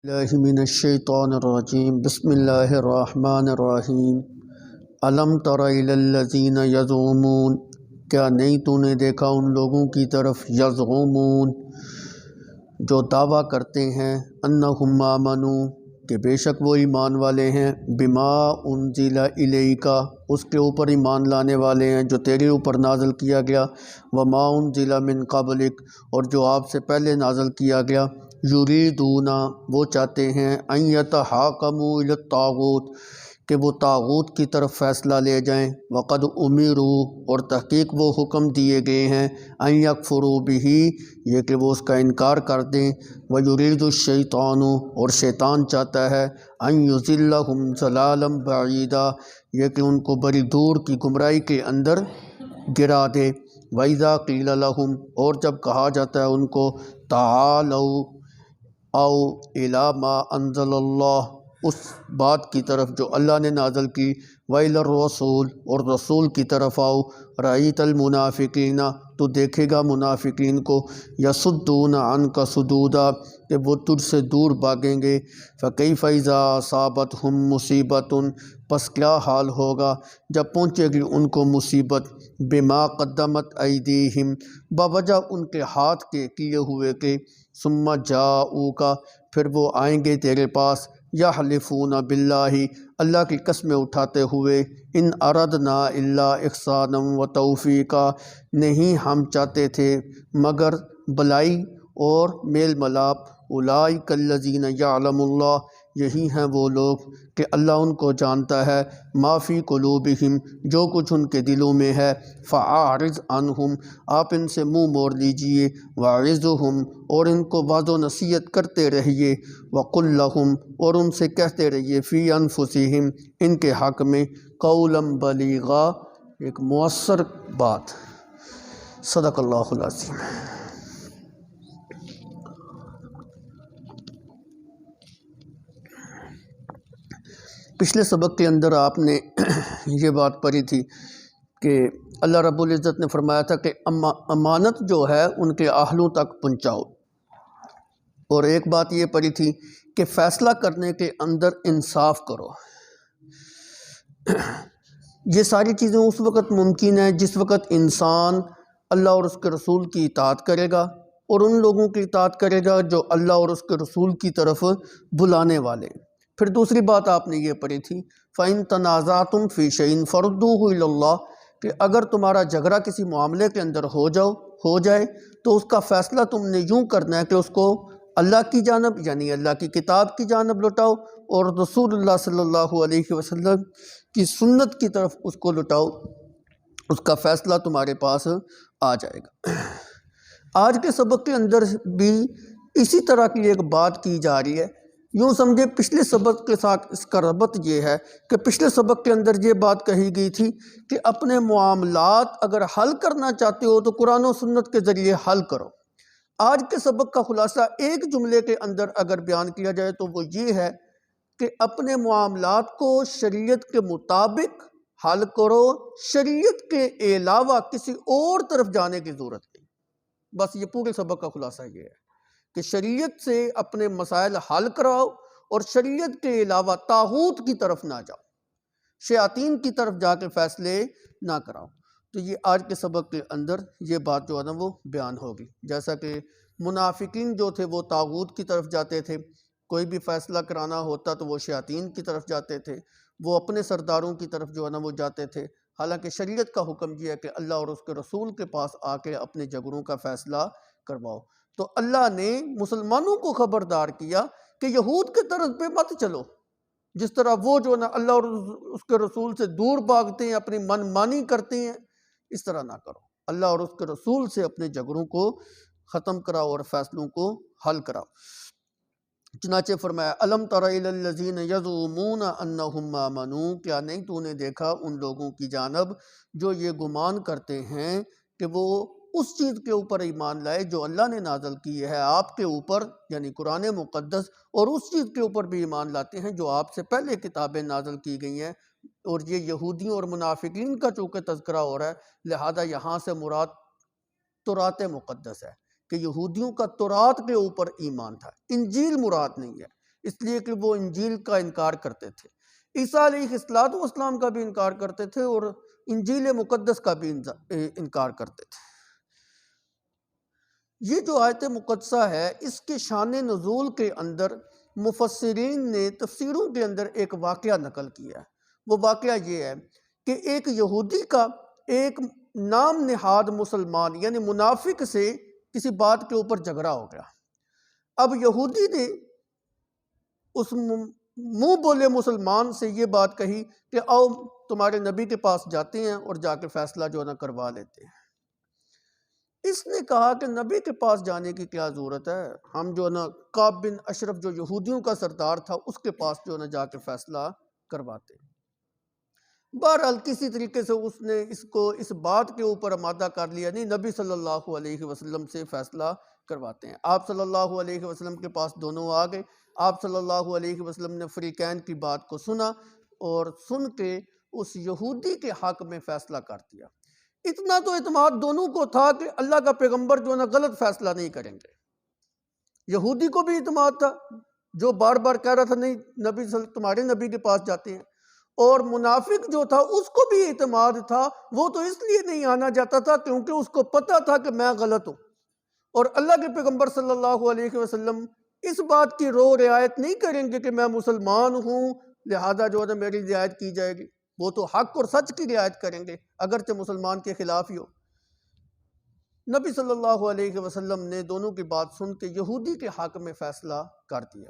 اللہ من الشیطان الرجیم بسم اللہ الرحمن الرحیم الم تر الی الذین یزعمون، کیا نہیں تو نے دیکھا ان لوگوں کی طرف یزعمون جو دعویٰ کرتے ہیں انہم آمنوا کہ بے شک وہ ایمان والے ہیں، بما انزل الیک اس کے اوپر ایمان لانے والے ہیں جو تیرے اوپر نازل کیا گیا، وما انزل من قبلک اور جو آپ سے پہلے نازل کیا گیا، یریدون وہ چاہتے ہیں ان یتحاکموا الی الطاغوت کہ وہ طاغوت کی طرف فیصلہ لے جائیں، وقد امروا اور تحقیق وہ حکم دیے گئے ہیں، ان یکفروا بہ یہ کہ وہ اس کا انکار کر دیں، ویرید الشیطان اور شیطان چاہتا ہے، ان یضلہم ضلالا بعیدا یہ کہ ان کو بڑی دور کی گمراہی کے اندر گرا دے، وَإِذَا قِيلَ لَهُمْ اور جب کہا جاتا ہے ان کو تعالوا او الی ما انزل اللہ اس بات کی طرف جو اللہ نے نازل کی، وَإِلَى الرَّسُولِ اور رسول کی طرف آؤ، رَأَيْتَ الْمُنَافِقِينَ تو دیکھے گا منافقین کو، یصدون عنک صدودا کہ وہ تجھ سے دور بھاگیں گے، فَكَيْفَ إِذَا أَصَابَتْهُم مُّصِيبَةٌ پس کیا حال ہوگا جب پہنچے گی ان کو مصیبت، بما قدمت ایدیہم بوجہ ان کے ہاتھ کے کیے ہوئے کے، ثم جاؤک پھر وہ آئیں گے تیرے پاس، یحلفون باللہ اللہ کی قسمیں اٹھاتے ہوئے، ان اردنا الا احسانا و توفیقا نہیں ہم چاہتے تھے مگر بلائی اور میل ملاپ، اولئک الذین یعلم اللہ یہی ہیں وہ لوگ کہ اللہ ان کو جانتا ہے، ما فی قلوبہم جو کچھ ان کے دلوں میں ہے، فاعرض عنہم آپ ان سے منہ موڑ لیجئے، واعظہم اور ان کو وعظ و نصیحت کرتے رہیے، وقل لہم اور ان سے کہتے رہیے، فی انفسہم ان کے حق میں، قولا بلیغا ایک مؤثر بات۔ صدق اللہ العظیم۔ پچھلے سبق کے اندر آپ نے یہ بات پڑھی تھی کہ اللہ رب العزت نے فرمایا تھا کہ امانت جو ہے ان کے اہلوں تک پہنچاؤ، اور ایک بات یہ پڑھی تھی کہ فیصلہ کرنے کے اندر انصاف کرو۔ یہ ساری چیزیں اس وقت ممکن ہیں جس وقت انسان اللہ اور اس کے رسول کی اطاعت کرے گا، اور ان لوگوں کی اطاعت کرے گا جو اللہ اور اس کے رسول کی طرف بلانے والے۔ پھر دوسری بات آپ نے یہ پڑھی تھی، فَإِن تَنَازَعْتُمْ فِي شَيْءٍ فَرُدُّوهُ إِلَى اللَّهِ کہ اگر تمہارا جھگڑا کسی معاملے کے اندر ہو جائے تو اس کا فیصلہ تم نے یوں کرنا ہے کہ اس کو اللہ کی جانب یعنی اللہ کی کتاب کی جانب لوٹاؤ، اور رسول اللہ صلی اللہ علیہ وسلم کی سنت کی طرف اس کو لوٹاؤ، اس کا فیصلہ تمہارے پاس آ جائے گا۔ آج کے سبق کے اندر بھی اسی طرح کی ایک بات کی جا رہی ہے۔ یوں سمجھے پچھلے سبق کے ساتھ اس کا ربط یہ ہے کہ پچھلے سبق کے اندر یہ بات کہی گئی تھی کہ اپنے معاملات اگر حل کرنا چاہتے ہو تو قرآن و سنت کے ذریعے حل کرو۔ آج کے سبق کا خلاصہ ایک جملے کے اندر اگر بیان کیا جائے تو وہ یہ ہے کہ اپنے معاملات کو شریعت کے مطابق حل کرو، شریعت کے علاوہ کسی اور طرف جانے کی ضرورت نہیں۔ بس یہ پورے سبق کا خلاصہ یہ ہے کہ شریعت سے اپنے مسائل حل کراؤ، اور شریعت کے علاوہ طاغوت کی طرف نہ جاؤ، شیاطین کی طرف جا کے فیصلے نہ کراؤ۔ تو یہ آج کے سبق کے اندر یہ بات جو ہے نا وہ بیان ہوگی، جیسا کہ منافقین جو تھے وہ طاغوت کی طرف جاتے تھے، کوئی بھی فیصلہ کرانا ہوتا تو وہ شیاطین کی طرف جاتے تھے، وہ اپنے سرداروں کی طرف جو ہے نا وہ جاتے تھے، حالانکہ شریعت کا حکم یہ ہے کہ اللہ اور اس کے رسول کے پاس آ کے اپنے جھگڑوں کا فیصلہ کرواؤ۔ تو اللہ نے مسلمانوں کو خبردار کیا کہ یہود کے طرز پہ مت چلو، جس طرح وہ جو نا اللہ اور اس کے رسول سے دور بھاگتے ہیں، اپنی من مانی کرتے ہیں، اس طرح نہ کرو۔ اللہ اور اس کے رسول سے اپنے جھگڑوں کو ختم کراؤ اور فیصلوں کو حل کراؤ۔ چنانچہ فرمایا الم تر الی الذین یزعمون انہم آمنوا کیا نہیں تو نے دیکھا ان لوگوں کی جانب جو یہ گمان کرتے ہیں کہ وہ اس چیز کے اوپر ایمان لائے جو اللہ نے نازل کی ہے آپ کے اوپر یعنی قرآن مقدس، اور اس چیز کے اوپر بھی ایمان لاتے ہیں جو آپ سے پہلے کتابیں نازل کی گئی ہیں۔ اور یہ یہودیوں اور منافقین کا چونکہ تذکرہ ہو رہا ہے، لہذا یہاں سے مراد تورات مقدس ہے کہ یہودیوں کا تورات کے اوپر ایمان تھا، انجیل مراد نہیں ہے۔ اس لیے کہ وہ انجیل کا انکار کرتے تھے، عیسیٰ علیہ السلام کا بھی انکار کرتے تھے اور انجیل مقدس کا بھی انکار کرتے تھے۔ یہ جو آیت مقدسہ ہے اس کے شان نزول کے اندر مفسرین نے تفسیروں کے اندر ایک واقعہ نقل کیا ہے۔ وہ واقعہ یہ ہے کہ ایک یہودی کا ایک نام نہاد مسلمان یعنی منافق سے کسی بات کے اوپر جھگڑا ہو گیا۔ اب یہودی نے اس منہ بولے مسلمان سے یہ بات کہی کہ آؤ تمہارے نبی کے پاس جاتے ہیں اور جا کے فیصلہ جو ہے نا کروا لیتے ہیں۔ اس نے کہا کہ نبی کے پاس جانے کی کیا ضرورت ہے، ہم جو ہے نا کعب بن اشرف جو یہودیوں کا سردار تھا اس کے پاس جو ہے نا جا کے فیصلہ کرواتے ہیں۔ بہرحال کسی طریقے سے اس نے اس کو اس بات کے اوپر آمادہ کر لیا، نہیں نبی صلی اللہ علیہ وسلم سے فیصلہ کرواتے ہیں۔ آپ صلی اللہ علیہ وسلم کے پاس دونوں آ گئے، آپ صلی اللہ علیہ وسلم نے فریقین کی بات کو سنا اور سن کے اس یہودی کے حق میں فیصلہ کر دیا۔ اتنا تو اعتماد دونوں کو تھا کہ اللہ کا پیغمبر جو ہے نا غلط فیصلہ نہیں کریں گے۔ یہودی کو بھی اعتماد تھا جو بار بار کہہ رہا تھا نہیں تمہارے نبی کے پاس جاتے ہیں، اور منافق جو تھا اس کو بھی اعتماد تھا، وہ تو اس لیے نہیں آنا جاتا تھا کیونکہ اس کو پتہ تھا کہ میں غلط ہوں، اور اللہ کے پیغمبر صلی اللہ علیہ وسلم اس بات کی رعایت نہیں کریں گے کہ میں مسلمان ہوں لہذا جو ہے نا میری رعایت کی جائے گی۔ وہ تو حق اور سچ کی رعایت کریں گے اگرچہ مسلمان کے خلاف ہی ہو۔ نبی صلی اللہ علیہ وسلم نے دونوں کی بات سن کے یہودی کے حق میں فیصلہ کر دیا۔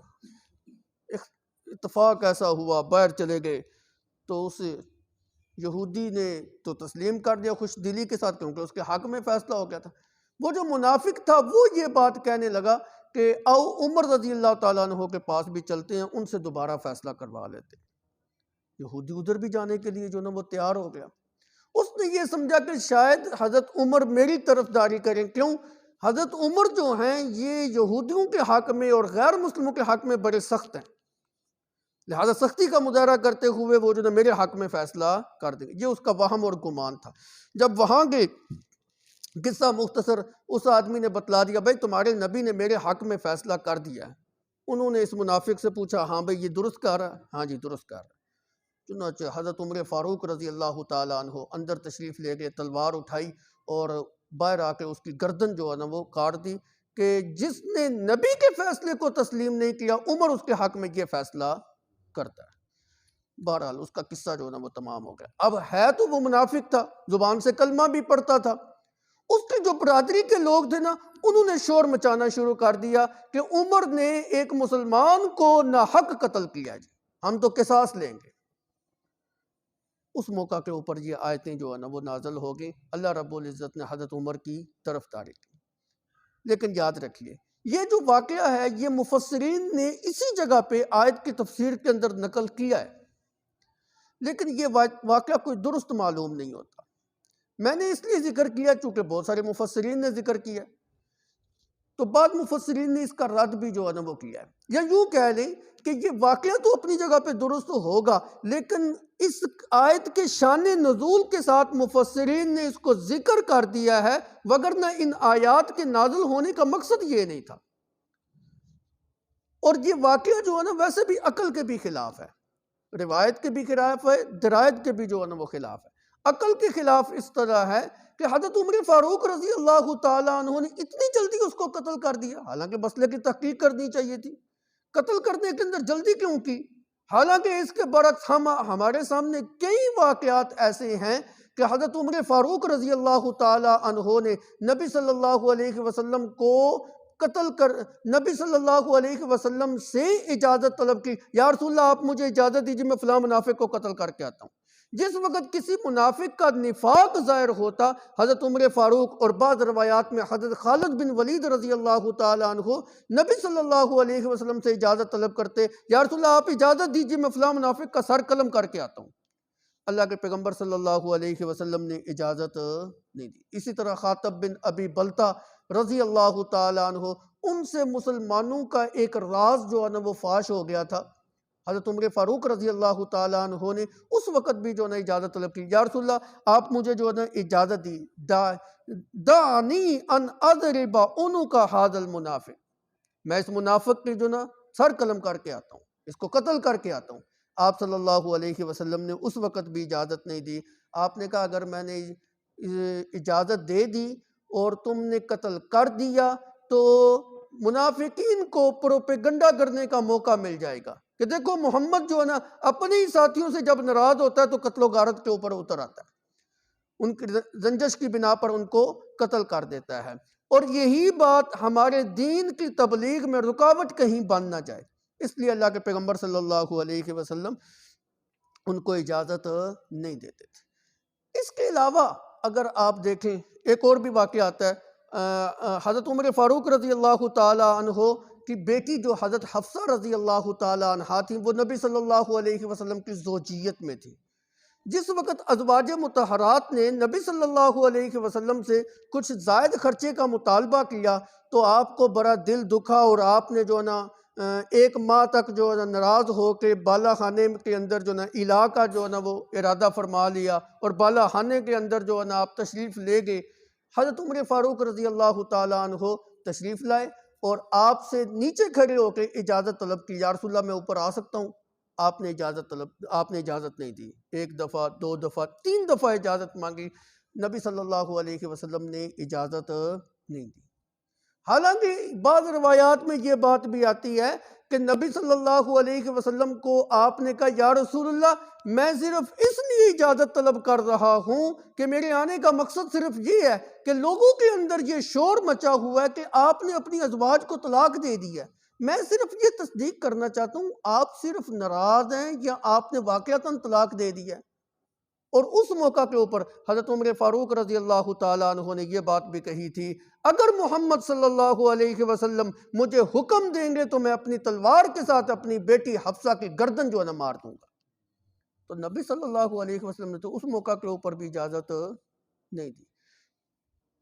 اتفاق ایسا ہوا باہر چلے گئے تو اس یہودی نے تو تسلیم کر دیا خوش دلی کے ساتھ کیونکہ اس کے حق میں فیصلہ ہو گیا تھا۔ وہ جو منافق تھا وہ یہ بات کہنے لگا کہ آؤ عمر رضی اللہ تعالیٰ عنہ کے پاس بھی چلتے ہیں، ان سے دوبارہ فیصلہ کروا لیتے ہیں۔ یہودی ادھر بھی جانے کے لیے جو نا وہ تیار ہو گیا۔ اس نے یہ سمجھا کہ شاید حضرت عمر میری طرف داری کریں، کیوں حضرت عمر جو ہیں یہ یہودیوں کے حق میں اور غیر مسلموں کے حق میں بڑے سخت ہیں، لہذا سختی کا مظاہرہ کرتے ہوئے وہ جو نا میرے حق میں فیصلہ کر دیں گے۔ یہ اس کا وہم اور گمان تھا۔ جب وہاں گئے قصہ مختصر اس آدمی نے بتلا دیا، بھائی تمہارے نبی نے میرے حق میں فیصلہ کر دیا ہے۔ انہوں نے اس منافق سے پوچھا ہاں بھائی یہ درست کر رہا ہے؟ ہاں جی درست کر رہا ہے۔ چنانچہ حضرت عمر فاروق رضی اللہ تعالیٰ عنہ اندر تشریف لے گئے، تلوار اٹھائی اور باہر آ کے اس کی گردن جو ہے نا وہ کاٹ دی کہ جس نے نبی کے فیصلے کو تسلیم نہیں کیا عمر اس کے حق میں یہ فیصلہ کرتا ہے۔ بہرحال اس کا قصہ جو ہے نا وہ تمام ہو گیا۔ اب ہے تو وہ منافق تھا، زبان سے کلمہ بھی پڑھتا تھا، اس کے جو برادری کے لوگ تھے نا انہوں نے شور مچانا شروع کر دیا کہ عمر نے ایک مسلمان کو ناحق قتل کیا جی، ہم تو قصاص لیں گے۔ اس موقع کے اوپر یہ آیتیں جو ہے نا وہ نازل ہو گئی، اللہ رب العزت نے حضرت عمر کی طرف داری کی۔ لیکن یاد رکھیے یہ جو واقعہ ہے یہ مفسرین نے اسی جگہ پہ آیت کی تفسیر کے اندر نقل کیا ہے، لیکن یہ واقعہ کوئی درست معلوم نہیں ہوتا۔ میں نے اس لیے ذکر کیا چونکہ بہت سارے مفسرین نے ذکر کیا، تو بعض مفسرین نے اس کا رد بھی جو ہے نا وہ کیا ہے، یا یوں کہہ لیں کہ یہ واقعہ تو اپنی جگہ پہ درست ہوگا لیکن اس آیت کے شان نزول کے ساتھ مفسرین نے اس کو ذکر کر دیا ہے، وگرنہ ان آیات کے نازل ہونے کا مقصد یہ نہیں تھا۔ اور یہ واقعہ جو ہے نا ویسے بھی عقل کے بھی خلاف ہے، روایت کے بھی خلاف ہے، درایت کے بھی جو ہے نا وہ خلاف ہے۔ عقل کے خلاف اس طرح ہے کہ حضرت عمر فاروق رضی اللہ تعالیٰ عنہ نے اتنی جلدی اس کو قتل کر دیا، حالانکہ مسئلے کی تحقیق کرنی چاہیے تھی۔ قتل کرنے کے اندر جلدی کیوں کی؟ حالانکہ اس کے برعکس ہمارے سامنے کئی واقعات ایسے ہیں کہ حضرت عمر فاروق رضی اللہ تعالیٰ عنہ نے نبی صلی اللہ علیہ وسلم کو نبی صلی اللہ علیہ وسلم سے اجازت طلب کی، یا رسول اللہ آپ مجھے اجازت دیجیے میں فلاں منافق کو قتل کر کے آتا ہوں۔ جس وقت کسی منافق کا نفاق ظاہر ہوتا حضرت عمر فاروق اور بعض روایات میں حضرت خالد بن ولید رضی اللہ تعالیٰ عنہ نبی صلی اللہ علیہ وسلم سے اجازت طلب کرتے، یا رسول اللہ آپ اجازت دیجیے میں فلاں منافق کا سر قلم کر کے آتا ہوں۔ اللہ کے پیغمبر صلی اللہ علیہ وسلم نے اجازت نہیں دی۔ اسی طرح خاطب بن ابی بلتہ رضی اللہ تعالیٰ عنہ، ان سے مسلمانوں کا ایک راز جو ہے نا وہ فاش ہو گیا تھا۔ حضرت عمر فاروق رضی اللہ تعالیٰ عنہ نے اس وقت بھی جو ہے نا اجازت طلب کی، یا رسول اللہ آپ مجھے جو ہے نا اجازت دی، دعنی ان اضرب عنق ھذا المنافق، میں اس منافق کی جو نا سر قلم کر کے آتا ہوں، اس کو قتل کر کے آتا ہوں۔ آپ صلی اللہ علیہ وسلم نے اس وقت بھی اجازت نہیں دی۔ آپ نے کہا اگر میں نے اجازت دے دی اور تم نے قتل کر دیا تو منافقین کو پروپیگنڈا کرنے کا موقع مل جائے گا کہ دیکھو محمد جو ہے نا اپنے ہی ساتھیوں سے جب ناراض ہوتا ہے تو قتل و غارت کے اوپر اتر آتا ہے، ان کی رنجش کی بنا پر ان کو قتل کر دیتا ہے۔ اور یہی بات ہمارے دین کی تبلیغ میں رکاوٹ کہیں بن نہ جائے، اس لیے اللہ کے پیغمبر صلی اللہ علیہ وسلم ان کو اجازت نہیں دیتے تھے۔ اس کے علاوہ اگر آپ دیکھیں ایک اور بھی واقعہ آتا ہے، حضرت عمر فاروق رضی اللہ تعالی عنہ کی بیٹی جو حضرت حفصہ رضی اللہ تعالی عنہا تھی، وہ نبی صلی اللہ علیہ وسلم کی زوجیت میں تھی۔ جس وقت ازواج مطہرات نے نبی صلی اللہ علیہ وسلم سے کچھ زائد خرچے کا مطالبہ کیا تو آپ کو بڑا دل دکھا، اور آپ نے جو ہے نا ایک ماہ تک جو ہے نا ناراض ہو کے بالا خانے کے اندر جو ہے نا الہ کا جو ہے نا وہ ارادہ فرما لیا، اور بالا خانے کے اندر جو ہے نا آپ تشریف لے گئے۔ حضرت عمر فاروق رضی اللہ تعالیٰ عنہ تشریف لائے اور آپ سے نیچے کھڑے ہو کے اجازت طلب کی، یا رسول اللہ میں اوپر آ سکتا ہوں؟ آپ نے اجازت نہیں دی، ایک دفعہ، دو دفعہ، تین دفعہ اجازت مانگی، نبی صلی اللہ علیہ وسلم نے اجازت نہیں دی۔ حالانکہ بعض روایات میں یہ بات بھی آتی ہے کہ نبی صلی اللہ علیہ وسلم کو آپ نے کہا یا رسول اللہ میں صرف اس لیے اجازت طلب کر رہا ہوں کہ میرے آنے کا مقصد صرف یہ ہے کہ لوگوں کے اندر یہ شور مچا ہوا ہے کہ آپ نے اپنی ازواج کو طلاق دے دی ہے، میں صرف یہ تصدیق کرنا چاہتا ہوں آپ صرف ناراض ہیں یا آپ نے واقعتاً طلاق دے دی ہے۔ اور اس موقع کے اوپر حضرت عمر فاروق رضی اللہ تعالیٰ عنہ نے یہ بات بھی کہی تھی، اگر محمد صلی اللہ علیہ وسلم مجھے حکم دیں گے تو میں اپنی تلوار کے ساتھ اپنی بیٹی حفصہ کی گردن جو ہے نا مار دوں گا۔ تو نبی صلی اللہ علیہ وسلم نے تو اس موقع کے اوپر بھی اجازت نہیں دی۔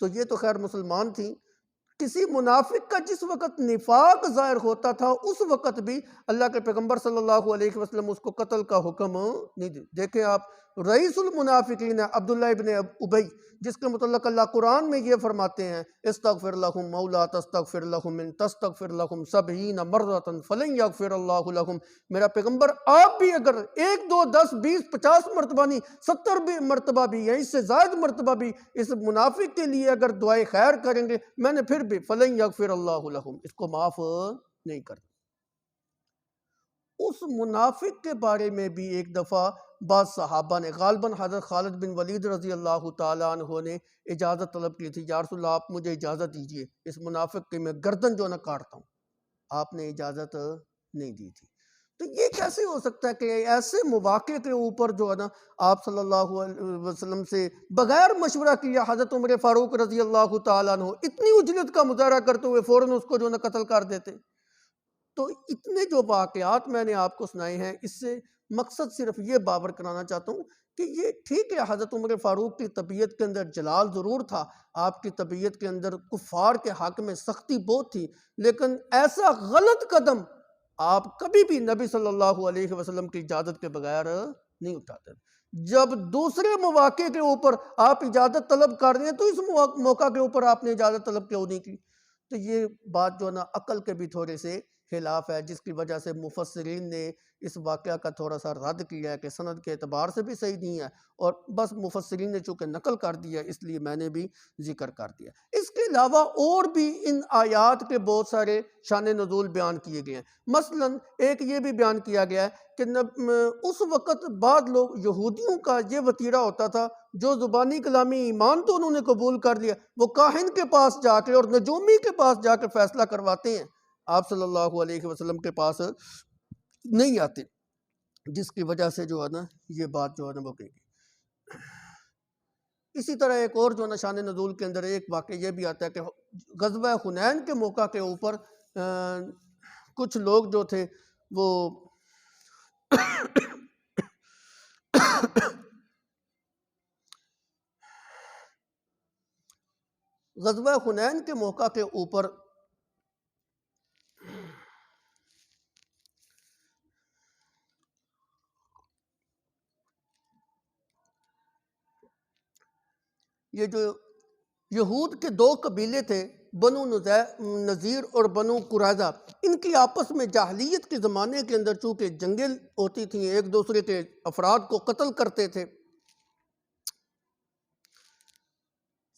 تو یہ تو خیر مسلمان تھیں۔ کسی منافق کا جس وقت نفاق ظاہر ہوتا تھا اس وقت بھی اللہ کے پیغمبر صلی اللہ علیہ وسلم اس کو قتل کا حکم نہیں دی۔ دیکھیں آپ رئیس المنافقین عبداللہ ابن ابی، جس کے متعلق اللہ قرآن میں یہ فرماتے ہیں استغفر لہم او لا تستغفر لہم ان تستغفر لہم 70 مرۃ فلن یغفر اللہ لہم، میرا پیغمبر آپ بھی اگر 1 2 10 20 50 مرتبہ نہیں 70 مرتبہ بھی یا اس سے زائد مرتبہ بھی اس منافق کے لیے اگر دعائے خیر کریں گے میں نے پھر بھی فلن یغفر اللہ لہم، اس کو معاف نہیں کرتا۔ اس منافق کے بارے میں بھی ایک دفعہ بعض صحابہ نے، غالباً حضرت خالد بن ولید رضی اللہ تعالیٰ عنہ نے اجازت طلب کی تھی، یا رسول اللہ آپ مجھے اجازت دیجئے اس منافق کی میں گردن جو نہ کاٹتا ہوں، آپ نے اجازت نہیں دی تھی۔ تو یہ کیسے ہو سکتا ہے کہ ایسے مواقع کے اوپر جو ہے نا آپ صلی اللہ علیہ وسلم سے بغیر مشورہ کیا حضرت عمر فاروق رضی اللہ تعالیٰ عنہ اتنی اجلت کا مظاہرہ کرتے ہوئے فوراً اس کو جو ہے نا قتل کر دیتے؟ تو اتنے جو واقعات میں نے آپ کو سنائے ہیں اس سے مقصد صرف یہ باور کرانا چاہتا ہوں کہ یہ ٹھیک ہے حضرت عمر فاروق کی طبیعت کے اندر جلال ضرور تھا، آپ کی طبیعت کے اندر کفار کے حق میں سختی بہت تھی، لیکن ایسا غلط قدم آپ کبھی بھی نبی صلی اللہ علیہ وسلم کی اجازت کے بغیر نہیں اٹھاتے۔ جب دوسرے مواقع کے اوپر آپ اجازت طلب کر رہے ہیں تو اس موقع کے اوپر آپ نے اجازت طلب کیوں نہیں کی؟ تو یہ بات جو ہے نا عقل کے بھی تھوڑے سے خلاف ہے، جس کی وجہ سے مفسرین نے اس واقعہ کا تھوڑا سا رد کیا ہے کہ سند کے اعتبار سے بھی صحیح نہیں ہے، اور بس مفسرین نے چونکہ نقل کر دیا اس لیے میں نے بھی ذکر کر دیا۔ اس کے علاوہ اور بھی ان آیات کے بہت سارے شان نزول بیان کیے گئے ہیں۔ مثلا ایک یہ بھی بیان کیا گیا ہے کہ اس وقت بعض لوگ یہودیوں کا یہ وتیرہ ہوتا تھا جو زبانی کلامی ایمان تو انہوں نے قبول کر لیا، وہ کاہن کے پاس جا کے اور نجومی کے پاس جا کے فیصلہ کرواتے ہیں، آپ صلی اللہ علیہ وسلم کے پاس نہیں آتے، جس کی وجہ سے جو ہے نا یہ بات جو ہے نا وہ کہے گی۔ اسی طرح ایک اور جو ہے نا شان نزول کے اندر ایک واقعہ یہ بھی آتا ہے کہ غزوہ حنین کے موقع کے اوپر کچھ لوگ جو تھے وہ غزوہ حنین کے موقع کے اوپر یہ جو یہود کے 2 قبیلے تھے بنو نذیر اور بنو قریظہ، ان کی آپس میں جاہلیت کے زمانے کے اندر چونکہ جنگیں ہوتی تھیں، ایک دوسرے کے افراد کو قتل کرتے تھے،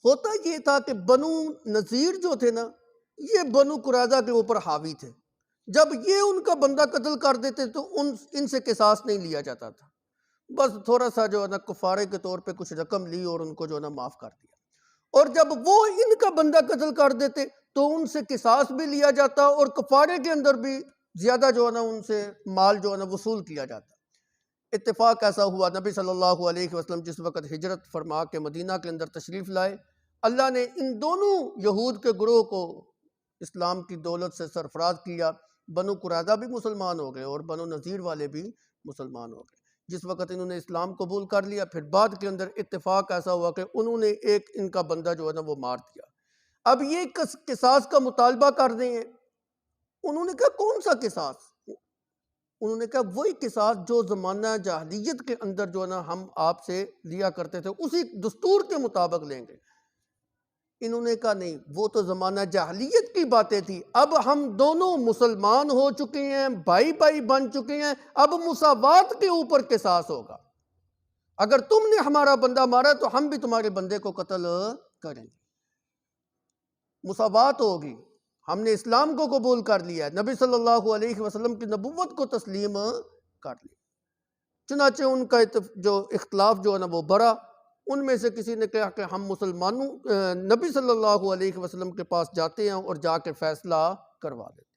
ہوتا یہ تھا کہ بنو نذیر جو تھے نا، یہ بنو قریظہ کے اوپر حاوی تھے۔ جب یہ ان کا بندہ قتل کر دیتے تو ان سے قصاص نہیں لیا جاتا تھا، بس تھوڑا سا جو ہے نا کفارے کے طور پہ کچھ رقم لی اور ان کو جو ہے نا معاف کر دیا۔ اور جب وہ ان کا بندہ قتل کر دیتے تو ان سے قصاص بھی لیا جاتا اور کفارے کے اندر بھی زیادہ جو ہے نا ان سے مال جو ہے نا وصول کیا جاتا۔ اتفاق ایسا ہوا، نبی صلی اللہ علیہ وسلم جس وقت ہجرت فرما کے مدینہ کے اندر تشریف لائے، اللہ نے ان دونوں یہود کے گروہ کو اسلام کی دولت سے سرفراز کیا۔ بنو قریظہ بھی مسلمان ہو گئے اور بنو نذیر والے بھی مسلمان ہو گئے۔ جس وقت انہوں نے اسلام قبول کر لیا، پھر بعد کے اندر اتفاق ایسا ہوا کہ انہوں نے ایک ان کا بندہ جو ہے نا وہ مار دیا۔ اب یہ قصاص کا مطالبہ کر رہے ہیں۔ انہوں نے کہا کون سا قصاص؟ انہوں نے کہا وہی قصاص جو زمانہ جاہلیت کے اندر جو ہے نا ہم آپ سے لیا کرتے تھے، اسی دستور کے مطابق لیں گے۔ انہوں نے کہا نہیں، وہ تو زمانہ جاہلیت کی باتیں تھی، اب ہم دونوں مسلمان ہو چکے ہیں، بھائی بھائی بن چکے ہیں، اب مساوات کے اوپر قصاص ہوگا۔ اگر تم نے ہمارا بندہ مارا تو ہم بھی تمہارے بندے کو قتل کریں گے، مساوات ہوگی۔ ہم نے اسلام کو قبول کر لیا ہے، نبی صلی اللہ علیہ وسلم کی نبوت کو تسلیم کر لیا۔ چنانچہ ان کا جو اختلاف جو ہے نا وہ بڑھا۔ ان میں سے کسی نے کہا کہ ہم مسلمانوں نبی صلی اللہ علیہ وسلم کے پاس جاتے ہیں اور جا کے فیصلہ کروا دیتے۔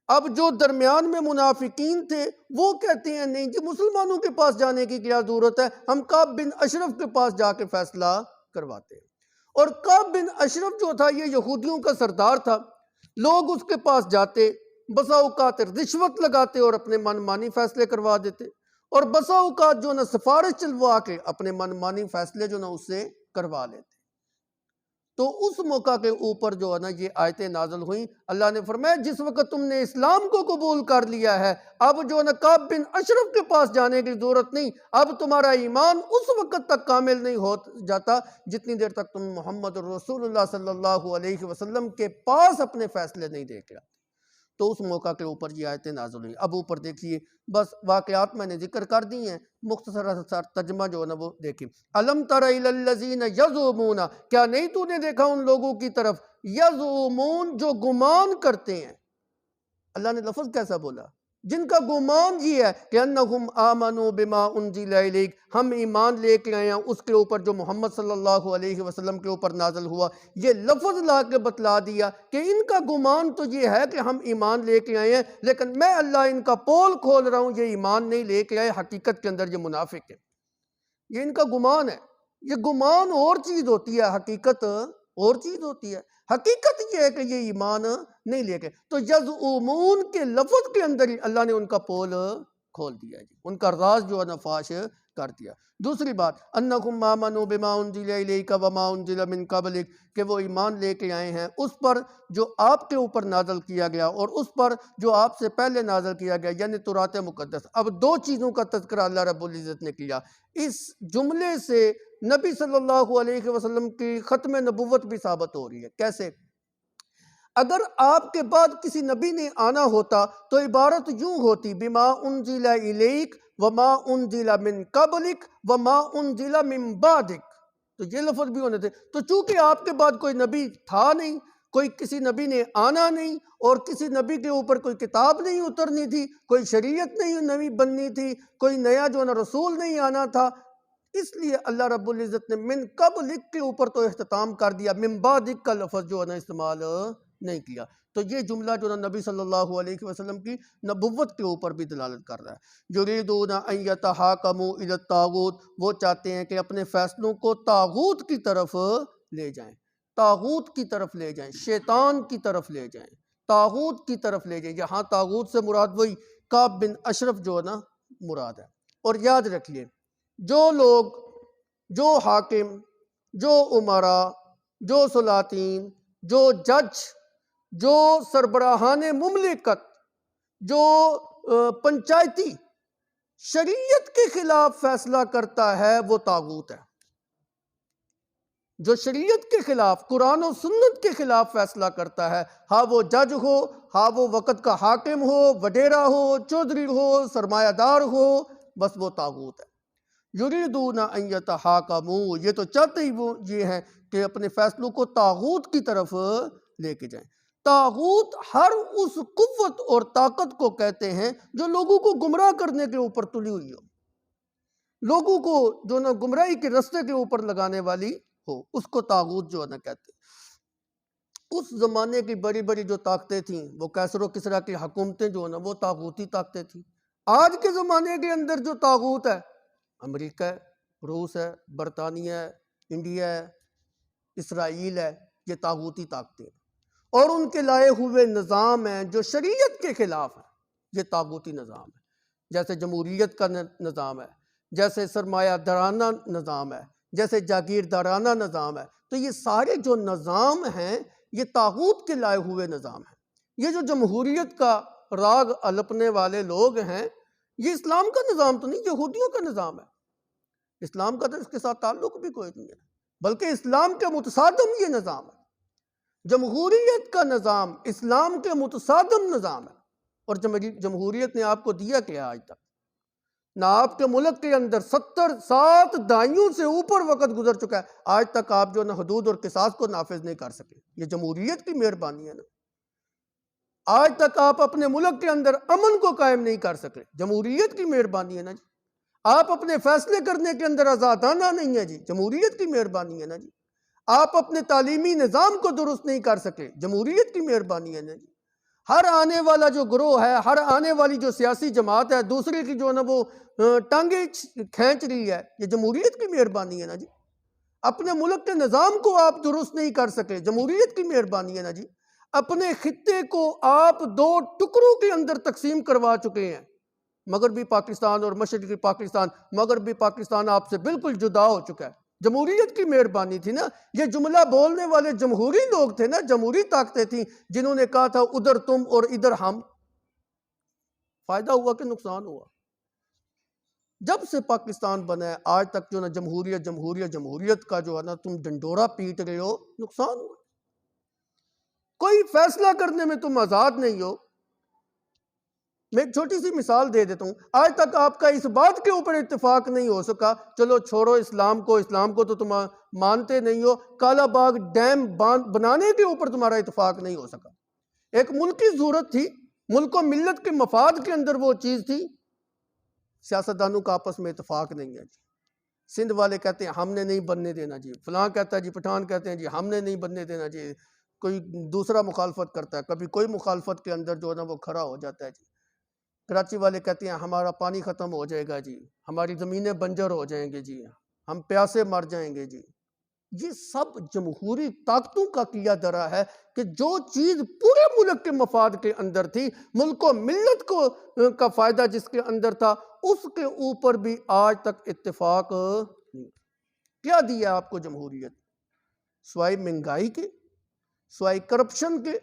اب جو درمیان میں منافقین تھے وہ کہتے ہیں نہیں جی مسلمانوں کے پاس جانے کی کیا ضرورت ہے، ہم کعب بن اشرف کے پاس جا کے فیصلہ کرواتے ہیں۔ اور کعب بن اشرف جو تھا یہ یہودیوں کا سردار تھا، لوگ اس کے پاس جاتے، بسا اوقات رشوت لگاتے اور اپنے من مانی فیصلے کروا دیتے، اور بسا اوقات جو نا سفارش چلوا کے اپنے من مانی فیصلے جو نا اس سے کروا لیتے۔ تو اس موقع کے اوپر جو ہے نا یہ آیتیں نازل ہوئیں۔ اللہ نے فرمایا جس وقت تم نے اسلام کو قبول کر لیا ہے، اب جو ہے نا کعب بن اشرف کے پاس جانے کی ضرورت نہیں، اب تمہارا ایمان اس وقت تک کامل نہیں ہو جاتا جتنی دیر تک تم محمد رسول اللہ صلی اللہ علیہ وسلم کے پاس اپنے فیصلے نہیں دے کے آتے۔ تو اس موقع کے اوپر یہ آیتیں نازل ہوئیں۔ اب اوپر دیکھیے، بس واقعات میں نے ذکر کر دی ہیں، مختصر سا ترجمہ جو ہے نا وہ دیکھیں۔ الم تر الی الذین یزعمون، کیا نہیں تو نے دیکھا ان لوگوں کی طرف، یزعمون جو گمان کرتے ہیں۔ اللہ نے لفظ کیسا بولا؟ جن کا گمان یہ ہے کہ انہم آمنوا بما انزل الیک، ہم ایمان لے کے آئے ہیں اس کے اوپر جو محمد صلی اللہ علیہ وسلم کے اوپر نازل ہوا۔ یہ لفظ لا کے بتلا دیا کہ ان کا گمان تو یہ ہے کہ ہم ایمان لے کے آئے ہیں، لیکن میں اللہ ان کا پول کھول رہا ہوں، یہ ایمان نہیں لے کے آئے، حقیقت کے اندر یہ منافق ہے۔ یہ ان کا گمان ہے۔ یہ گمان اور چیز ہوتی ہے، حقیقت اور چیز ہوتی ہے۔ حقیقت یہ ہے کہ یہ ایمان نہیں لے کے، تو یزعمون کے لفظ کے اندر ہی اللہ نے ان کا پول کھول دیا جی، ان کا راز جو ہے نا فاش کر دیا۔ دوسری بات، انکم آمنوا بما انزل الیک وما انزل من قبلک، کہ وہ ایمان لے کے آئے ہیں اس پر جو آپ کے اوپر نازل کیا گیا اور اس پر جو آپ سے پہلے نازل کیا گیا، یعنی تورات مقدس۔ اب دو چیزوں کا تذکرہ اللہ رب العزت نے کیا۔ اس جملے سے نبی صلی اللہ علیہ وسلم کی ختم نبوت بھی ثابت ہو رہی ہے۔ کیسے؟ اگر آپ کے بعد کسی نبی نے آنا ہوتا تو عبارت یوں ہوتی، بما انزل الیک وما انزل من قبلک وما انزل من بعدک، تو یہ لفظ بھی ہونے تھے۔ تو چونکہ آپ کے بعد کوئی نبی تھا نہیں، کوئی کسی نبی نے آنا نہیں، اور کسی نبی کے اوپر کوئی کتاب نہیں اترنی تھی، کوئی شریعت نہیں نئی بننی تھی، کوئی نیا جو نا رسول نہیں آنا تھا، اس لیے اللہ رب العزت نے من قبلک کے اوپر تو اختتام کر دیا، من بعدک کا لفظ جو ہے نا استعمال نہیں کیا۔ تو یہ جملہ جو نا نبی صلی اللہ علیہ وسلم کی نبوت کے اوپر بھی دلالت کر رہا ہے۔ یریدون ان یتحاکموا الی الطاغوت، وہ چاہتے ہیں کہ اپنے فیصلوں کو طاغوت کی طرف لے جائیں، طاغوت کی طرف لے جائیں، شیطان کی طرف لے جائیں، طاغوت کی طرف لے جائیں۔ یہاں طاغوت سے مراد وہی کعب بن اشرف جو ہے نا مراد ہے۔ اور یاد رکھیے، جو لوگ، جو حاکم، جو امرا، جو سلاطین، جو جج، جو سربراہان مملکت، جو پنچایتی شریعت کے خلاف فیصلہ کرتا ہے وہ طاغوت ہے۔ جو شریعت کے خلاف، قرآن و سنت کے خلاف فیصلہ کرتا ہے، ہاں وہ جج ہو، ہاں وہ وقت کا حاکم ہو، وڈیرا ہو، چودھری ہو، سرمایہ دار ہو، بس وہ طاغوت ہے۔ یریدون ان یتحاکموا، یہ تو چاہتے ہی وہ یہ ہیں کہ اپنے فیصلوں کو طاغوت کی طرف لے کے جائیں۔ طاغوت ہر اس قوت اور طاقت کو کہتے ہیں جو لوگوں کو گمراہ کرنے کے اوپر تلی ہوئی ہو، لوگوں کو جو نا گمراہی کے رستے کے اوپر لگانے والی ہو، اس کو طاغوت جو ہے نا کہتے ہیں۔ اس زمانے کی بڑی بڑی جو طاقتیں تھیں، وہ کیسر و کسریٰ کی حکومتیں جو ہے نا وہ طاغوتی طاقتیں تھیں۔ آج کے زمانے کے اندر جو طاغوت ہے، امریکہ ہے، روس ہے، برطانیہ ہے، انڈیا ہے، اسرائیل ہے، یہ طاغوتی طاقتیں ہیں، اور ان کے لائے ہوئے نظام ہیں جو شریعت کے خلاف ہیں، یہ طاغوتی نظام ہے۔ جیسے جمہوریت کا نظام ہے، جیسے سرمایہ دارانہ نظام ہے، جیسے جاگیردارانہ نظام ہے، تو یہ سارے جو نظام ہیں یہ طاغوت کے لائے ہوئے نظام ہیں۔ یہ جو جمہوریت کا راگ الپنے والے لوگ ہیں، یہ اسلام کا نظام تو نہیں، یہودیوں کا نظام ہے۔ اسلام کا تو اس کے ساتھ تعلق بھی کوئی نہیں ہے، بلکہ اسلام کے متصادم یہ نظام ہے۔ جمہوریت کا نظام اسلام کے متصادم نظام ہے، اور جمہوریت نے آپ کو دیا کیا آج تک؟ نہ آپ کے ملک کے اندر 70 دہائیوں سے اوپر وقت گزر چکا ہے، آج تک آپ جو نا حدود اور قصاص کو نافذ نہیں کر سکے۔ یہ جمہوریت کی مہربانی ہے نا۔ آج تک آپ اپنے ملک کے اندر امن کو قائم نہیں کر سکے، جمہوریت کی مہربانی ہے نا جی۔ آپ اپنے فیصلے کرنے کے اندر آزادانہ نہیں ہے جی، جمہوریت کی مہربانی ہے نا جی۔ آپ اپنے تعلیمی نظام کو درست نہیں کر سکے، جمہوریت کی مہربانی ہے نا جی۔ ہر آنے والا جو گروہ ہے، ہر آنے والی جو سیاسی جماعت ہے، دوسرے کی جو ہے نا وہ ٹانگیں کھینچ رہی ہے، یہ جمہوریت کی مہربانی ہے نا جی۔ اپنے ملک کے نظام کو آپ درست نہیں کر سکے، جمہوریت کی مہربانی ہے نا جی۔ اپنے خطے کو آپ 2 ٹکڑوں کے اندر تقسیم کروا چکے ہیں، مغربی پاکستان اور مشرقی پاکستان۔ مغربی پاکستان آپ سے بالکل جدا ہو چکا ہے، جمہوریت کی مہربانی تھی نا۔ یہ جملہ بولنے والے جمہوری لوگ تھے نا، جمہوری طاقتیں تھیں، جنہوں نے کہا تھا ادھر تم اور ادھر ہم۔ فائدہ ہوا کہ نقصان ہوا؟ جب سے پاکستان بنا ہے آج تک جو نا جمہوریت جمہوریت جمہوریت کا جو ہے نا تم ڈنڈورا پیٹ رہے ہو، نقصان ہوا۔ کوئی فیصلہ کرنے میں تم آزاد نہیں ہو۔ میں ایک چھوٹی سی مثال دے دیتا ہوں، آج تک آپ کا اس بات کے اوپر اتفاق نہیں ہو سکا، چلو چھوڑو اسلام کو تو تم مانتے نہیں ہو، کالا باغ ڈیم بنانے کے اوپر تمہارا اتفاق نہیں ہو سکا۔ ایک ملک کی ضرورت تھی، ملک و ملت کے مفاد کے اندر وہ چیز تھی، سیاستدانوں کا آپس میں اتفاق نہیں ہے جی۔ سندھ والے کہتے ہیں ہم نے نہیں بننے دینا جی، فلاں کہتا ہے جی، پٹھان کہتے ہیں جی ہم نے نہیں بننے دینا جی، کوئی دوسرا مخالفت کرتا ہے، کبھی کوئی مخالفت کے اندر جو ہے نا وہ کھڑا ہو جاتا ہے جی۔ کراچی والے کہتے ہیں ہمارا پانی ختم ہو جائے گا جی، ہماری زمینیں بنجر ہو جائیں گے جی، ہم پیاسے مر جائیں گے جی۔ یہ سب جمہوری طاقتوں کا کیا درا ہے کہ جو چیز پورے ملک کے مفاد کے اندر تھی، ملک و ملت کا فائدہ جس کے اندر تھا، اس کے اوپر بھی آج تک اتفاق نہیں۔ کیا دیا آپ کو جمہوریت؟ سوائے مہنگائی کے، سوائے کرپشن کے،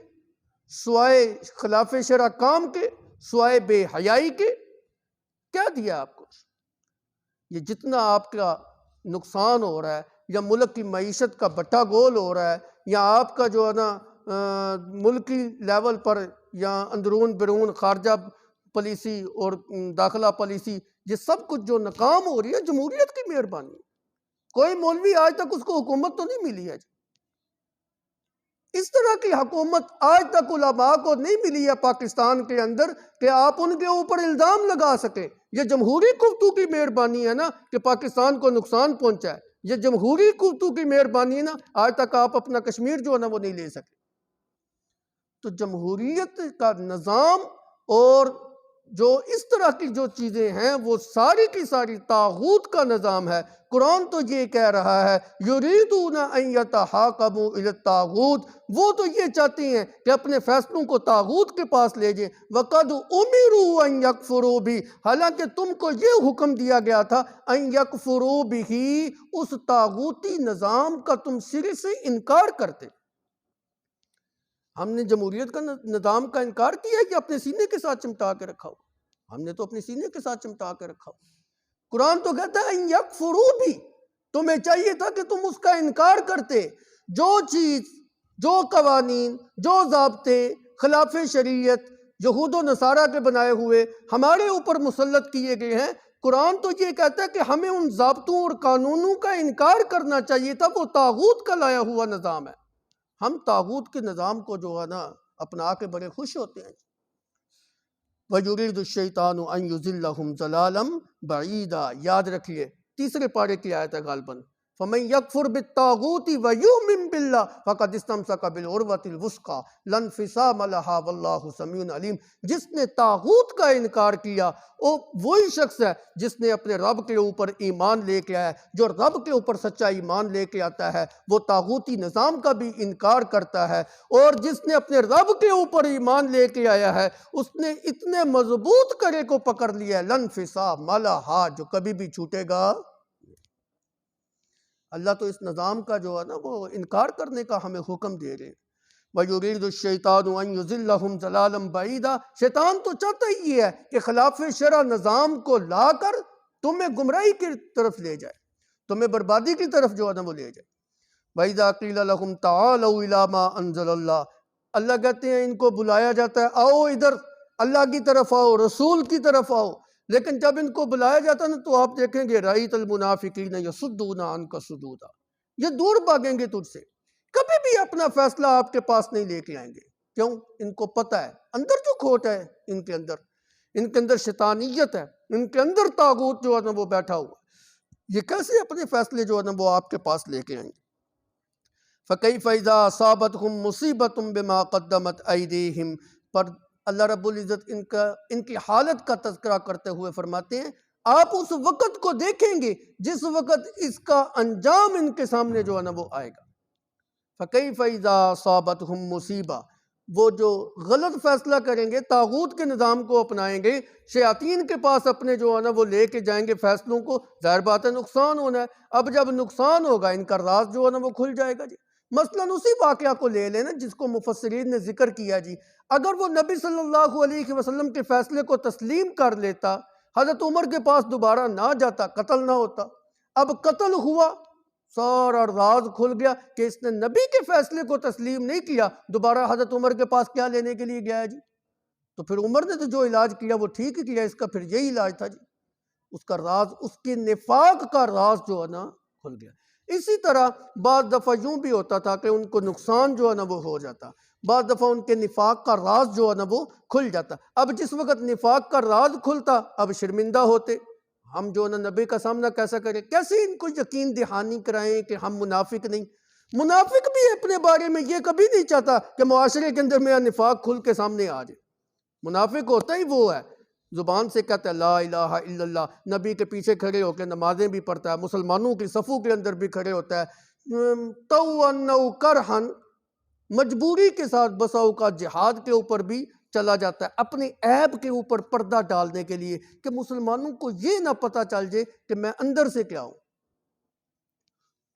سوائے خلاف شرع کام کے، سوائے بے حیائی کے، کیا دیا آپ کو؟ یہ جتنا آپ کا نقصان ہو رہا ہے، یا ملک کی معیشت کا بٹا گول ہو رہا ہے، یا آپ کا جو ہے نا ملکی لیول پر یا اندرون بیرون خارجہ پالیسی اور داخلہ پالیسی، یہ سب کچھ جو ناکام ہو رہی ہے، جمہوریت کی مہربانی۔ کوئی مولوی آج تک اس کو حکومت تو نہیں ملی ہے جی۔ اس طرح کی حکومت آج تک علماء کو نہیں ملی ہے پاکستان کے اندر کہ آپ ان کے اوپر الزام لگا سکیں۔ یہ جمہوری قوتوں کی مہربانی ہے نا کہ پاکستان کو نقصان پہنچا ہے، یہ جمہوری قوتوں کی مہربانی ہے نا آج تک آپ اپنا کشمیر جو ہے نا وہ نہیں لے سکے۔ تو جمہوریت کا نظام اور جو اس طرح کی جو چیزیں ہیں وہ ساری کی ساری طاغوت کا نظام ہے۔ قرآن تو یہ کہہ رہا ہے یریدون ان یتحاکموا الی الطاغوت، وہ تو یہ چاہتے ہیں کہ اپنے فیصلوں کو طاغوت کے پاس لے جائیں۔ وقد امروا ان یکفروا بہ، حالانکہ تم کو یہ حکم دیا گیا تھا ان یکفروا بہ، اس طاغوتی نظام کا تم سرے سے انکار کرتے۔ ہم نے جمہوریت کا نظام کا انکار کیا کہ اپنے سینے کے ساتھ چمٹا کے رکھا ہو؟ ہم نے تو اپنے سینے کے ساتھ چمٹا کے رکھا ہو۔ قرآن تو کہتا ہے ان یکفروا بہ، تمہیں چاہیے تھا کہ تم اس کا انکار کرتے۔ جو چیز، جو قوانین، جو ضابطے خلاف شریعت یہود و نصارہ کے بنائے ہوئے ہمارے اوپر مسلط کیے گئے ہیں، قرآن تو یہ کہتا ہے کہ ہمیں ان ضابطوں اور قانونوں کا انکار کرنا چاہیے تھا۔ وہ طاغوت کا لایا ہوا نظام ہے۔ ہم طاغوت کے نظام کو جو ہے نا اپنا کے بڑے خوش ہوتے ہیں۔ وَيُرِيدُ الشَّيْطَانُ أَن يُضِلَّهُمْ ضَلَالًا بَعِيدًا، یاد رکھیے تیسرے پارے کی آیت ہے غالباً، فَمَن يَكْفُرْ بِالطَّاغُوتِ وَيُؤْمِن بِاللَّهِ فَقَدِ اسْتَمْسَكَ بِالْعُرْوَةِ الْوُثْقَىٰ لَا انفِصَامَ لَهَا وَاللَّهُ سَمِيعٌ عَلِيمٌ۔ جس نے طاغوت کا انکار کیا وہ وہی شخص ہے جس نے اپنے رب کے اوپر ایمان لے کے آیا ہے۔ جو رب کے اوپر سچا ایمان لے کے آتا ہے وہ طاغوتی نظام کا بھی انکار کرتا ہے، اور جس نے اپنے رب کے اوپر ایمان لے کے آیا ہے اس نے اتنے مضبوط کرے کو پکڑ لیا ہے، لَا انفِصَامَ لَهَا، جو کبھی بھی چھوٹے گا۔ اللہ تو اس نظام کا جو ہے نا وہ انکار کرنے کا ہمیں حکم دے رہے ہیں۔ وَيُرِيدُ الشَّيْطَانُ أَن يُضِلَّهُمْ ضَلَالًا بَعِيدًا، شیطان تو چاہتا ہی یہ ہے کہ خلاف شرع نظام کو لا کر تمہیں گمراہی کی طرف لے جائے، تمہیں بربادی کی طرف جو ہے نا وہ لے جائے۔ وَإِذَا قِيلَ لَهُمْ تَعَالَوْا إِلَىٰ مَا أَنزَلَ اللَّهُ، اللہ کہتے ہیں ان کو بلایا جاتا ہے آؤ ادھر اللہ کی طرف آؤ، رسول کی طرف آؤ، لیکن جب ان کو بلایا جاتا ہے نا تو آپ دیکھیں گے رَأَيْتَ الْمُنَافِقِينَ يَصُدُّونَ عَنْكَ صُدُودًا، یہ دور بھاگیں گے تجھ سے، کبھی بھی اپنا فیصلہ آپ کے پاس نہیں لے کے آئیں گے۔ کیوں؟ ان کو پتہ ہے اندر جو کھوٹ ہے، ان کے اندر شیطانیت ہے، ان کے اندر طاغوت جو ہے نا وہ بیٹھا ہوا ہے، یہ کیسے اپنے فیصلے جو ہے نا وہ آپ کے پاس لے کے آئیں گے۔ فَكَيْفَ إِذَا أَصَابَتْهُم مُّصِيبَةٌ بِمَا قَدَّمَتْ أَيْدِيهِمْ، پر اللہ رب العزت ان کی حالت کا تذکرہ کرتے ہوئے فرماتے ہیں آپ اس وقت کو دیکھیں گے جس وقت اس کا انجام ان کے سامنے جو ہے نا وہ آئے گا۔ فَكَيْفَ إِذَا أَصَابَتْهُم مُّصِيبَةٌ، وہ جو غلط فیصلہ کریں گے، طاغوت کے نظام کو اپنائیں گے، شیاطین کے پاس اپنے جو ہے نا وہ لے کے جائیں گے فیصلوں کو، ظاہر بات ہے نقصان ہونا ہے۔ اب جب نقصان ہوگا ان کا راز جو ہے نا وہ کھل جائے گا جی۔ مثلاً اسی واقعہ کو لے لینا جس کو مفسرین نے ذکر کیا جی، اگر وہ نبی صلی اللہ علیہ وسلم کے فیصلے کو تسلیم کر لیتا، حضرت عمر کے پاس دوبارہ نہ جاتا، قتل نہ ہوتا۔ اب قتل ہوا، سارا راز کھل گیا کہ اس نے نبی کے فیصلے کو تسلیم نہیں کیا، دوبارہ حضرت عمر کے پاس کیا لینے کے لیے گیا ہے جی؟ تو پھر عمر نے تو جو علاج کیا وہ ٹھیک ہی کیا، اس کا پھر یہی علاج تھا جی۔ اس کا راز، اس کے نفاق کا راز جو ہے نا کھل گیا۔ اسی طرح بعض دفعہ یوں بھی ہوتا تھا کہ ان کو نقصان جو ہے نا وہ ہو جاتا، بعض دفعہ ان کے نفاق کا راز جو ہے نا وہ کھل جاتا۔ اب جس وقت نفاق کا راز کھلتا اب شرمندہ ہوتے، ہم جو ہے نا نبی کا سامنا کیسا کریں، کیسے ان کو یقین دہانی کرائیں کہ ہم منافق نہیں۔ منافق بھی اپنے بارے میں یہ کبھی نہیں چاہتا کہ معاشرے کے اندر میرا نفاق کھل کے سامنے آ جائے۔ منافق ہوتا ہی وہ ہے، زبان سے کہتا ہے لا الہ الا اللہ، نبی کے پیچھے کھڑے ہو کے نمازیں بھی پڑھتا ہے، مسلمانوں کی صفوں کے اندر بھی کھڑے ہوتا ہے، طوعاً او کرہاً، مجبوری کے ساتھ بسا اوقات جہاد کے اوپر بھی چلا جاتا ہے، اپنے عیب کے اوپر پردہ ڈالنے کے لیے کہ مسلمانوں کو یہ نہ پتہ چل جائے کہ میں اندر سے کیا ہوں۔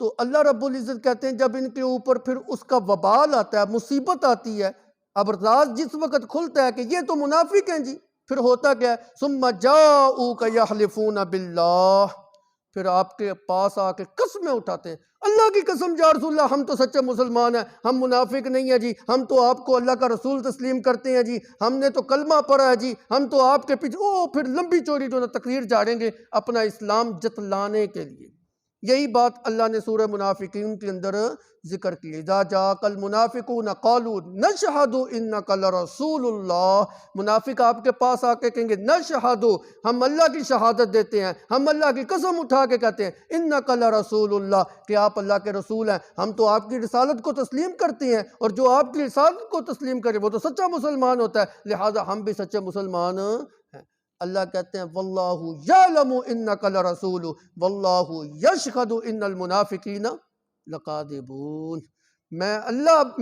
تو اللہ رب العزت کہتے ہیں جب ان کے اوپر پھر اس کا وبال آتا ہے، مصیبت آتی ہے، اب راز جس وقت کھلتا ہے کہ یہ تو منافق ہیں جی، پھر ہوتا کیا ہے، ثم جاؤک یحلفون باللہ، پھر آپ کے پاس آ کے قسمیں اٹھاتے ہیں، اللہ کی قسم یا رسول اللہ ہم تو سچے مسلمان ہیں، ہم منافق نہیں ہیں جی، ہم تو آپ کو اللہ کا رسول تسلیم کرتے ہیں جی، ہم نے تو کلمہ پڑھا ہے جی، ہم تو آپ کے پیچھے پھر لمبی چوڑی جو تقریر جاڑیں گے اپنا اسلام جتلانے کے لیے۔ یہی بات اللہ نے سورہ منافقین کے اندر ذکر کی، اذا جاءک المنافقون قالوا نشہد انک لرسول اللہ، منافق آپ کے پاس آ کے کہیں گے نشہد، ہم اللہ کی شہادت دیتے ہیں، ہم اللہ کی قسم اٹھا کے کہتے ہیں انک لرسول اللہ، کہ آپ اللہ کے رسول ہیں، ہم تو آپ کی رسالت کو تسلیم کرتے ہیں، اور جو آپ کی رسالت کو تسلیم کرے وہ تو سچا مسلمان ہوتا ہے، لہذا ہم بھی سچے مسلمان ہیں۔ اللہ کہتے ہیں واللہ یعلم انک لرسول واللہ یشہد ان المنافقین لکاذبون، میں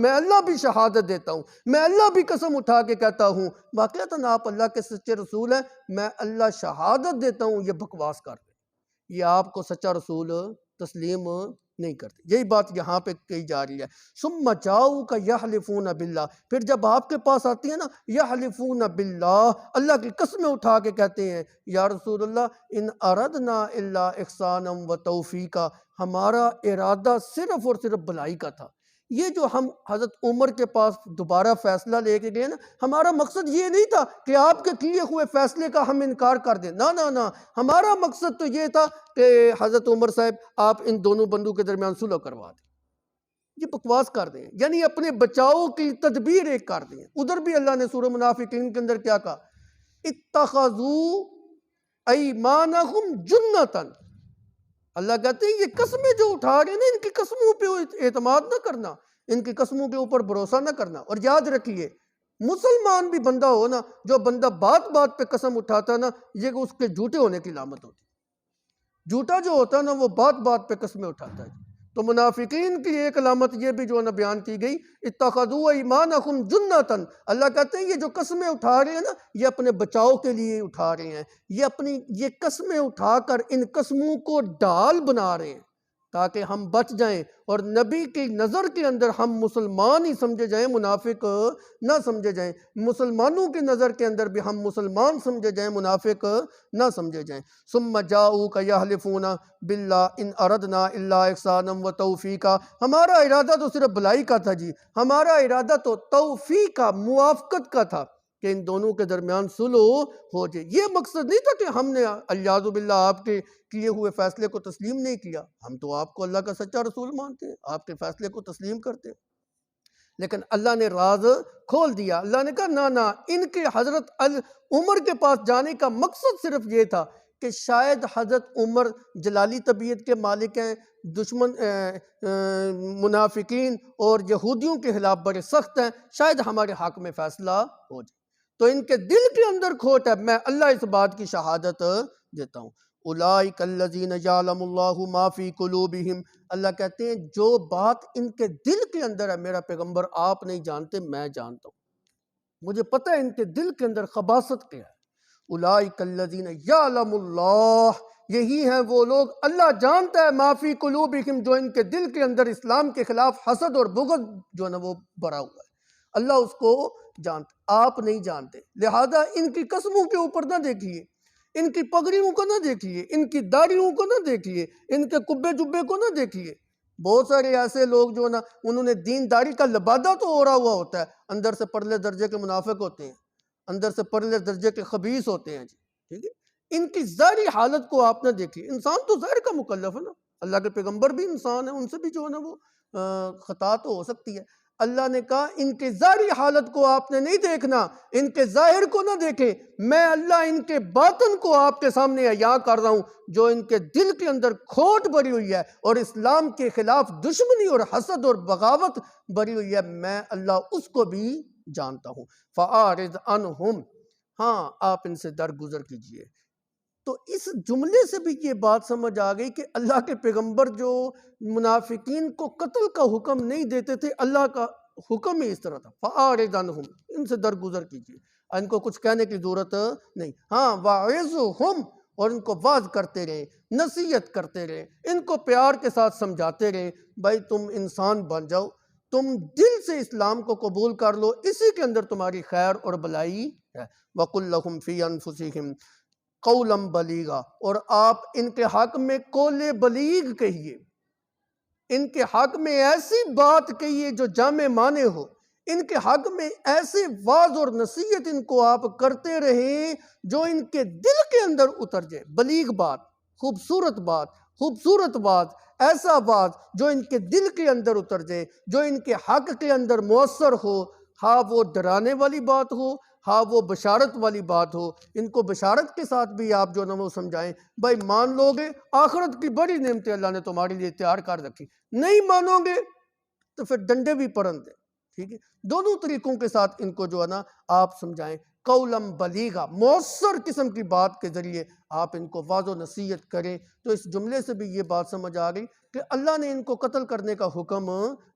اللہ بھی شہادت دیتا ہوں، میں اللہ بھی قسم اٹھا کے کہتا ہوں واقعتاً آپ اللہ کے سچے رسول ہیں، میں اللہ شہادت دیتا ہوں یہ بکواس کر رہے ہیں، یہ آپ کو سچا رسول تسلیم نہیں کرتے۔ یہی بات یہاں پہ کہی جا رہی ہے، ثم جاؤک یحلفون باللہ، پھر جب آپ کے پاس آتی ہیں نا یحلفون باللہ، اللہ کی قسمیں اٹھا کے کہتے ہیں یا رسول اللہ ان اردنا الا احسانا و توفیقا، ہمارا ارادہ صرف اور صرف بھلائی کا تھا۔ یہ جو ہم حضرت عمر کے پاس دوبارہ فیصلہ لے کے گئے نا، ہمارا مقصد یہ نہیں تھا کہ آپ کے کیے ہوئے فیصلے کا ہم انکار کر دیں، نہ نہ نہ، ہمارا مقصد تو یہ تھا کہ حضرت عمر صاحب آپ ان دونوں بندوں کے درمیان صلح کروا دیں۔ یہ بکواس کر دیں، یعنی اپنے بچاؤ کی تدبیر ایک کر دیں۔ ادھر بھی اللہ نے سورہ منافقین کے اندر کیا کہا؟ اتخذوا ایمانہم جنتاً، اللہ کہتے ہیں یہ قسمیں جو اٹھا رہے ہیں نا، ان کی قسموں پہ اعتماد نہ کرنا، ان کی قسموں کے اوپر بھروسہ نہ کرنا۔ اور یاد رکھیے، مسلمان بھی بندہ ہو نا، جو بندہ بات بات پہ قسم اٹھاتا نا، یہ اس کے جھوٹے ہونے کی علامت ہوتی۔ جھوٹا جو ہوتا ہے نا، وہ بات بات پہ قسمیں اٹھاتا ہے۔ تو منافقین کی ایک علامت یہ بھی جو ہے نا بیان کی گئی، اتخذوا ایمانہم جنتاً، اللہ کہتے ہیں یہ جو قسمیں اٹھا رہے ہیں نا، یہ اپنے بچاؤ کے لیے اٹھا رہے ہیں، یہ قسمیں اٹھا کر ان قسموں کو ڈال بنا رہے ہیں تاکہ ہم بچ جائیں، اور نبی کی نظر کے اندر ہم مسلمان ہی سمجھے جائیں، منافق نہ سمجھے جائیں، مسلمانوں کی نظر کے اندر بھی ہم مسلمان سمجھے جائیں، منافق نہ سمجھے جائیں۔ ثم جاؤک یحلفون باللہ ان اردنا الا احسانا وتوفیقا، ہمارا ارادہ تو صرف بھلائی کا تھا جی، ہمارا ارادہ تو توفیق کا، موافقت کا تھا کہ ان دونوں کے درمیان صلح ہو جائے۔ یہ مقصد نہیں تھا کہ ہم نے الیاذ باللہ آپ کے کیے ہوئے فیصلے کو تسلیم نہیں کیا، ہم تو آپ کو اللہ کا سچا رسول مانتے ہیں، آپ کے فیصلے کو تسلیم کرتے ہیں۔ لیکن اللہ نے راز کھول دیا، اللہ نے کہا نہ نہ، ان کے حضرت عمر کے پاس جانے کا مقصد صرف یہ تھا کہ شاید حضرت عمر جلالی طبیعت کے مالک ہیں، دشمن منافقین اور یہودیوں کے خلاف بڑے سخت ہیں، شاید ہمارے حق میں فیصلہ ہو جائے۔ تو ان کے دل کے اندر کھوٹ ہے، میں اللہ اس بات کی شہادت دیتا ہوں۔ اولئک الذین یعلم اللہ ما فی قلوبہم، اللہ کہتے ہیں جو بات ان کے دل کے اندر ہے میرا پیغمبر آپ نہیں جانتے، میں جانتا ہوں، مجھے پتہ ہے ان کے دل کے اندر خباثت کیا ہے۔ اولئک الذین یعلم اللہ، یہی ہیں وہ لوگ، اللہ جانتا ہے ما فی قلوبہم، جو ان کے دل کے اندر اسلام کے خلاف حسد اور بغض جو ہے نا وہ بھرا ہوا ہے، اللہ اس کو جانتا، آپ نہیں جانتے۔ لہذا ان کی قسموں کے اوپر نہ دیکھیے، ان کی پگڑیوں کو نہ دیکھیے، ان کی داڑھیوں کو نہ دیکھیے، ان کے کبے جبے کو نہ دیکھیے۔ بہت سارے ایسے لوگ جو نا انہوں نے دین داری کا لبادہ تو اوڑھا ہوا ہوتا ہے، اندر سے پرلے درجے کے منافق ہوتے ہیں، اندر سے پرلے درجے کے خبیث ہوتے ہیں جی، ٹھیک ہے۔ ان کی ظاہری حالت کو آپ نہ دیکھیے، انسان تو ظاہر کا مکلف ہے نا، اللہ کے پیغمبر بھی انسان ہیں، ان سے بھی جو ہے نا وہ خطا تو ہو سکتی ہے۔ اللہ نے کہا ان کے ظاہری حالت کو آپ نے نہیں دیکھنا، ان کے ظاہر کو نہ دیکھیں، میں اللہ ان کے باطن کو آپ کے سامنے عیاں کر رہا ہوں، جو ان کے دل کے اندر کھوٹ بھری ہوئی ہے اور اسلام کے خلاف دشمنی اور حسد اور بغاوت بھری ہوئی ہے، میں اللہ اس کو بھی جانتا ہوں۔ فَأَعْرِضْ عَنْهُمْ، ہاں آپ ان سے درگزر کیجئے۔ تو اس جملے سے بھی یہ بات سمجھ آ گئی کہ اللہ کے پیغمبر جو منافقین کو قتل کا حکم نہیں دیتے تھے، اللہ کا حکم ہی اس طرح تھا، فَأَعْرِضْ عَنْهُمْ، ان سے درگزر کیجیے، ان کو کچھ کہنے کی ضرورت نہیں۔ ہاں وَعِظْهُمْ، اور ان کو واعظ کرتے رہے، نصیحت کرتے رہے، ان کو پیار کے ساتھ سمجھاتے رہے، بھائی تم انسان بن جاؤ، تم دل سے اسلام کو قبول کر لو، اسی کے اندر تمہاری خیر اور بلائی ہے۔ وَقُلْ لَهُمْ فِي أَنفُسِهِمْ قَوْلًا بَلِيغًا، اور آپ ان کے حق میں قول بلیغ کہیے، ان کے حق میں ایسی بات کہیے جو جامع معنی ہو، ان کے حق میں ایسے واعظ اور نصیحت ان کو آپ کرتے رہیں جو ان کے دل کے اندر اتر جائے، بلیغ بات، خوبصورت بات، ایسا بات جو ان کے دل کے اندر اتر جائے، جو ان کے حق کے اندر مؤثر ہو، ہاں وہ ڈرانے والی بات ہو، ہاں وہ بشارت والی بات ہو۔ ان کو بشارت کے ساتھ بھی آپ جو نا وہ سمجھائیں، بھائی مان لو گے آخرت کی بڑی نعمتیں اللہ نے تمہارے لیے تیار کر رکھی، نہیں مانو گے تو پھر ڈنڈے بھی پرند ہیں، ٹھیک ہے۔ دونوں طریقوں کے ساتھ ان کو جو ہے نا آپ سمجھائیں، قولم بلیغا، مؤثر قسم کی بات کے ذریعے آپ ان کو واضح و نصیحت کریں۔ تو اس جملے سے بھی یہ بات سمجھ آ گئی کہ اللہ نے ان کو قتل کرنے کا حکم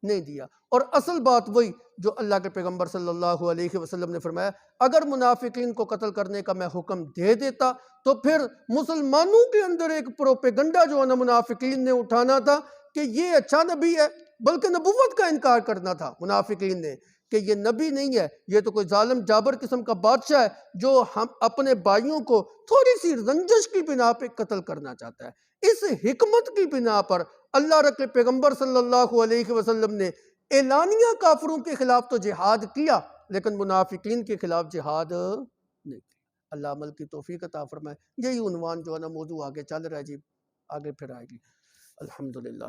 نہیں دیا، اور اصل بات وہی جو اللہ کے پیغمبر صلی اللہ علیہ وسلم نے فرمایا، اگر منافقین کو قتل کرنے کا میں حکم دے دیتا تو پھر مسلمانوں کے اندر ایک پروپیگنڈا جو ہے نا منافقین نے اٹھانا تھا کہ یہ اچھا نبی ہے، بلکہ نبوت کا انکار کرنا تھا منافقین نے کہ یہ نبی نہیں ہے، یہ تو کوئی ظالم جابر قسم کا بادشاہ ہے جو ہم اپنے بھائیوں کو تھوڑی سی رنجش کی بنا پہ قتل کرنا چاہتا ہے۔ اس حکمت کی بنا پر اللہ کے پیغمبر صلی اللہ علیہ وسلم نے اعلانیہ کافروں کے خلاف تو جہاد کیا لیکن منافقین کے خلاف جہاد نہیں کیا۔ اللہ عمل کی توفیق عطا فرمائے۔ یہی عنوان جو ہے نا موضوع آگے چل رہا ہے جی، آگے پھر آئے گی۔ الحمدللہ۔